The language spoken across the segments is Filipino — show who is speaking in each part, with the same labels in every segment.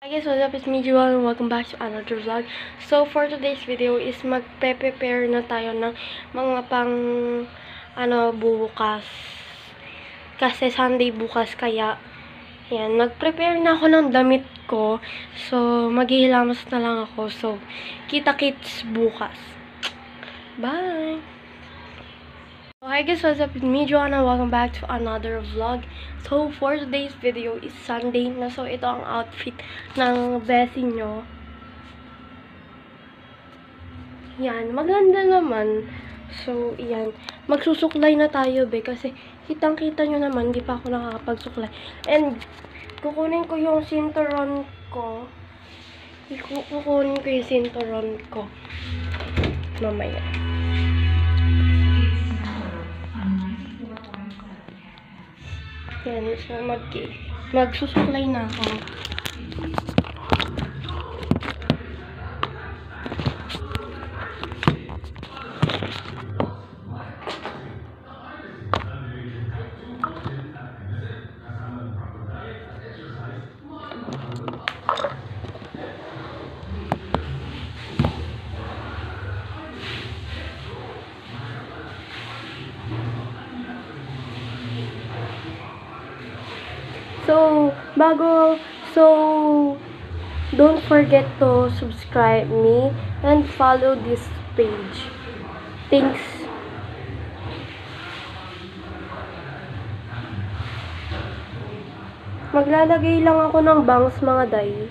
Speaker 1: Hi guys, what's up? It's me, Jewel, and welcome back to another vlog. So, for today's video is magpe-prepare na tayo ng mga bukas. Kasi Sunday bukas, kaya, yan, nag-prepare na ako ng damit ko. So, maghihilamas na lang ako. So, kita-kits bukas. Bye! Hi guys, what's up? It's me, Joanna. Welcome back to another vlog. So, for today's video is Sunday na. So, ito ang outfit ng besi nyo. Yan, maganda naman. So, yan. Magsusuklay na tayo, be. Kasi, kitang-kita nyo naman, di pa ako nakakapagsuklay. And, kukunin ko yung sinturon ko. Kukunin ko yung sinturon ko. Mamaya. Yan, so magsusuklay na ako. So, don't forget to subscribe me and follow this page. Thanks. Maglalagay lang ako ng bangs, mga day.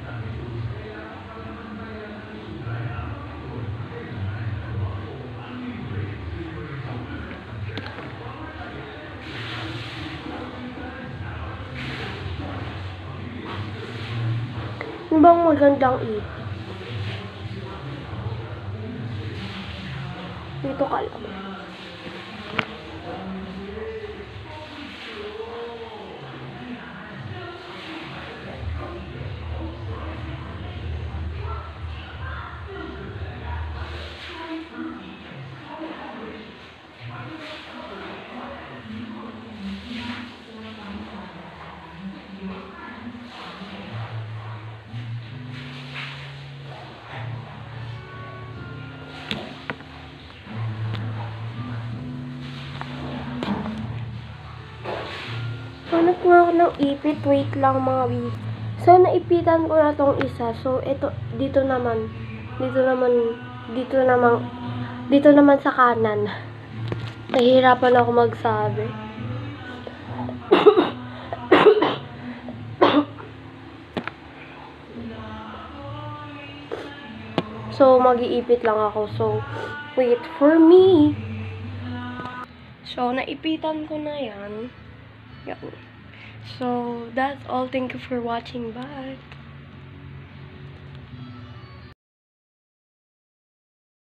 Speaker 1: Ano bang magandang dito ka lang. Hanap nga ako ng ipit. Wait lang, mga wait. So, naipitan ko na tong isa. So, ito, dito naman sa kanan. Nahihirapan ako magsabi. So, mag-iipit lang ako. So, wait for me. So, naipitan ko na yan. Yan. So, that's all. Thank you for watching. Bye!